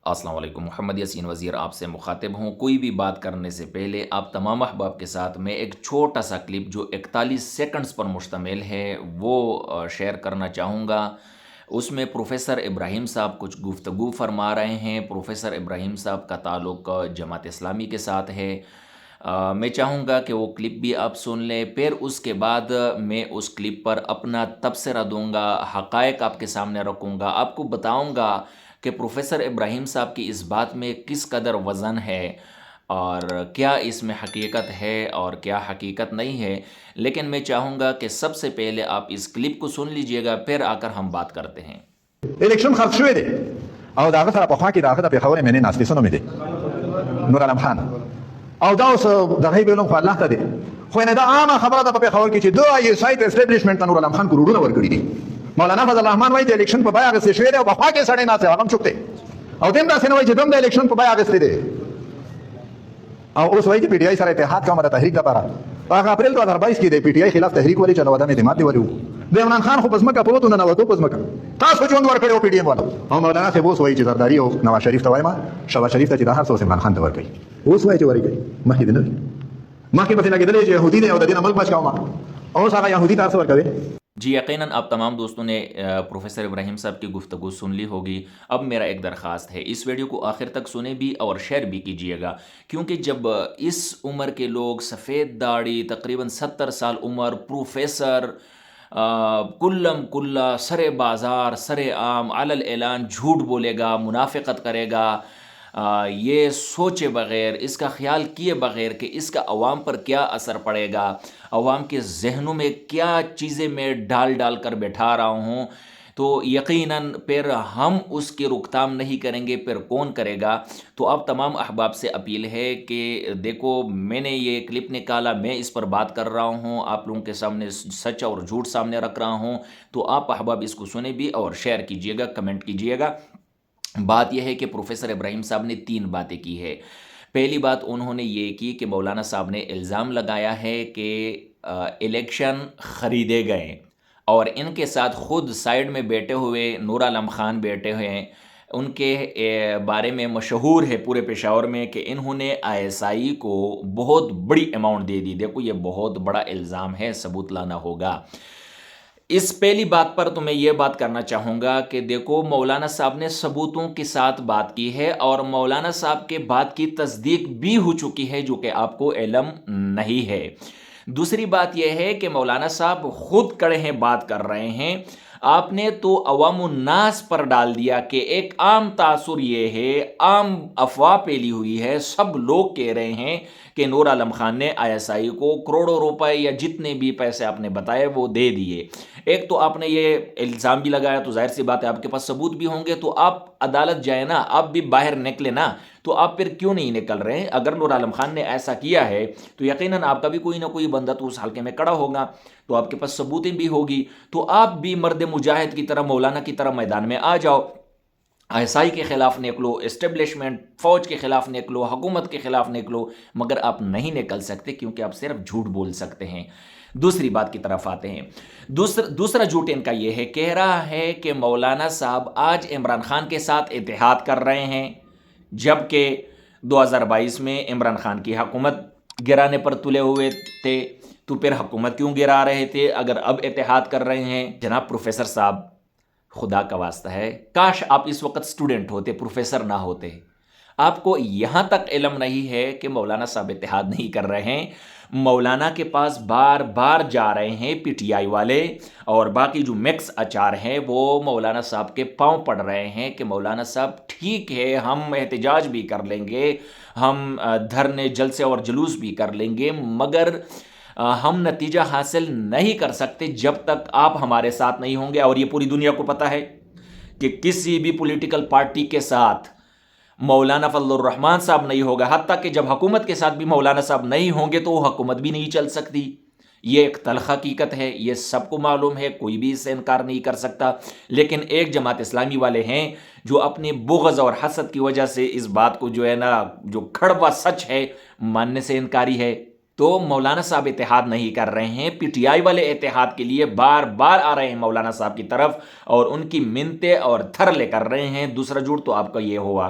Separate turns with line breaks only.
السلام علیکم، محمد یاسین وزیر آپ سے مخاطب ہوں۔ کوئی بھی بات کرنے سے پہلے آپ تمام احباب کے ساتھ میں ایک چھوٹا سا کلپ جو 41 سیکنڈز پر مشتمل ہے وہ شیئر کرنا چاہوں گا۔ اس میں پروفیسر ابراہیم صاحب کچھ گفتگو فرما رہے ہیں۔ پروفیسر ابراہیم صاحب کا تعلق جماعت اسلامی کے ساتھ ہے۔ میں چاہوں گا کہ وہ کلپ بھی آپ سن لیں، پھر اس کے بعد میں اس کلپ پر اپنا تبصرہ دوں گا، حقائق آپ کے سامنے رکھوں گا، آپ کو بتاؤں گا کہ پروفیسر ابراہیم صاحب کی اس بات میں کس قدر وزن ہے اور کیا اس میں حقیقت ہے اور کیا حقیقت نہیں ہے۔ لیکن میں چاہوں گا کہ سب سے پہلے آپ اس کلپ کو سن لیجئے گا، پھر آ کر ہم بات کرتے ہیں۔
الیکشن خرڅ شوی دی او داغه سره په خوا کې داغه د پیښور منې ناستې سنو مې دی نور علم خان او دا اوس دغه ویلم خو الله ته دی خو نه دا عامه خبره ده په پیښور کې چې دو سایت اسټابلیشمنت نور علم خان کروڑونه ورکړي دي۔ مولانا فضل الرحمن وایي د الیکشن په بای هغه څه شوی دی او په خوا کې سړی ناست هغه هم چوک دی او دیم داسې نه وایي چې دوم د الیکشن په بای هغه څه دی او اوس وایي چې پی ټی آی سره اتحاد کوم د تحریک لپاره په اپریل 2022 کې د پی ټی آی خلاف تحریک ولې چلو دا مې ماته وریو د عمران خان خو پزما کا پروتو نه نوته پزما تاسو ژوند ورکړی او پی ډی ایم والا او مولانا ته اوس وایي چې زرداری او نواز شریف ته وایم شباز شریف ته چې دا هر څه عمران خان ته ورکړي اوس وایي چې ورکړي مخکې نه مخکې پسې لګېدلې چې يهودي دی او د دې ملک بچ کاوه اوس هغه يهودي تاسو ورکوي۔
جی یقیناً آپ تمام دوستوں نے پروفیسر ابراہیم صاحب کی گفتگو سن لی ہوگی۔ اب میرا ایک درخواست ہے، اس ویڈیو کو آخر تک سنیں بھی اور شیئر بھی کیجئے گا، کیونکہ جب اس عمر کے لوگ سفید داڑھی تقریباً 70 سال عمر پروفیسر کلم کلا سر بازار سر عام علی الاعلان جھوٹ بولے گا، منافقت کرے گا، یہ سوچے بغیر، اس کا خیال کیے بغیر کہ اس کا عوام پر کیا اثر پڑے گا، عوام کے ذہنوں میں کیا چیزیں میں ڈال ڈال کر بیٹھا رہا ہوں، تو یقیناً پھر ہم اس کی روک تھام نہیں کریں گے، پھر کون کرے گا۔ تو اب تمام احباب سے اپیل ہے کہ دیکھو میں نے یہ کلپ نکالا، میں اس پر بات کر رہا ہوں، آپ لوگوں کے سامنے سچ اور جھوٹ سامنے رکھ رہا ہوں، تو آپ احباب اس کو سنیں بھی اور شیئر کیجئے گا، کمنٹ کیجئے گا۔ بات یہ ہے کہ پروفیسر ابراہیم صاحب نے 3 باتیں کی ہے۔ پہلی بات انہوں نے یہ کی کہ مولانا صاحب نے الزام لگایا ہے کہ الیکشن خریدے گئے، اور ان کے ساتھ خود سائیڈ میں بیٹھے ہوئے نور عالم خان بیٹھے ہوئے ہیں، ان کے بارے میں مشہور ہے پورے پشاور میں کہ انہوں نے آئی ایس آئی کو بہت بڑی اماؤنٹ دے دی۔ دیکھو یہ بہت بڑا الزام ہے، ثبوت لانا ہوگا۔ اس پہلی بات پر تو میں یہ بات کرنا چاہوں گا کہ دیکھو مولانا صاحب نے ثبوتوں کے ساتھ بات کی ہے، اور مولانا صاحب کے بات کی تصدیق بھی ہو چکی ہے جو کہ آپ کو علم نہیں ہے۔ دوسری بات یہ ہے کہ مولانا صاحب خود کڑے ہیں، بات کر رہے ہیں، آپ نے تو عوام الناس پر ڈال دیا کہ ایک عام تاثر یہ ہے، عام افواہ پھیلی ہوئی ہے، سب لوگ کہہ رہے ہیں کہ نور عالم خان نے آئی ایس آئی کو کروڑوں روپے یا جتنے بھی پیسے آپ نے بتائے وہ دے دیے۔ ایک تو آپ نے یہ الزام بھی لگایا، تو ظاہر سی بات ہے آپ کے پاس ثبوت بھی ہوں گے، تو آپ عدالت جائیں نا، آپ بھی باہر نکلے نا، تو آپ پھر کیوں نہیں نکل رہے ہیں؟ اگر نور عالم خان نے ایسا کیا ہے تو یقیناً آپ کا بھی کوئی نہ کوئی بندہ تو اس حلقے میں کڑا ہوگا، تو آپ کے پاس ثبوتیں بھی ہوگی، تو آپ بھی مرد مجاہد کی طرح، مولانا کی طرح میدان میں آ جاؤ، آئی ایس آئی کے خلاف نکلو، اسٹیبلشمنٹ فوج کے خلاف نکلو، حکومت کے خلاف نکلو، مگر آپ نہیں نکل سکتے کیونکہ آپ صرف جھوٹ بول سکتے ہیں۔ دوسری بات کی طرف آتے ہیں۔ دوسرا جھوٹ ان کا یہ ہے، کہہ رہا ہے کہ مولانا صاحب آج عمران خان کے ساتھ اتحاد کر رہے ہیں، جبکہ 2022 میں عمران خان کی حکومت گرانے پر تلے ہوئے تھے، تو پھر حکومت کیوں گرا رہے تھے اگر اب اتحاد کر رہے ہیں؟ جناب پروفیسر صاحب، خدا کا واسطہ ہے، کاش آپ اس وقت سٹوڈنٹ ہوتے، پروفیسر نہ ہوتے۔ آپ کو یہاں تک علم نہیں ہے کہ مولانا صاحب اتحاد نہیں کر رہے ہیں۔ مولانا کے پاس بار بار جا رہے ہیں پی ٹی آئی والے اور باقی جو مکس اچار ہیں، وہ مولانا صاحب کے پاؤں پڑ رہے ہیں کہ مولانا صاحب ٹھیک ہے، ہم احتجاج بھی کر لیں گے، ہم دھرنے جلسے اور جلوس بھی کر لیں گے، مگر ہم نتیجہ حاصل نہیں کر سکتے جب تک آپ ہمارے ساتھ نہیں ہوں گے۔ اور یہ پوری دنیا کو پتہ ہے کہ کسی بھی پولیٹیکل پارٹی کے ساتھ مولانا فضل الرحمان صاحب نہیں ہوگا، حتیٰ کہ جب حکومت کے ساتھ بھی مولانا صاحب نہیں ہوں گے تو وہ حکومت بھی نہیں چل سکتی۔ یہ ایک تلخ حقیقت ہے، یہ سب کو معلوم ہے، کوئی بھی اس سے انکار نہیں کر سکتا، لیکن ایک جماعت اسلامی والے ہیں جو اپنی بغض اور حسد کی وجہ سے اس بات کو جو ہے نا، جو کڑوا سچ ہے، ماننے سے انکاری ہے۔ تو مولانا صاحب اتحاد نہیں کر رہے ہیں، پی ٹی آئی والے اتحاد کے لیے بار بار آ رہے ہیں مولانا صاحب کی طرف اور ان کی منتیں اور تھرلے کر رہے ہیں۔ دوسرا جھوٹ تو آپ کا یہ ہوا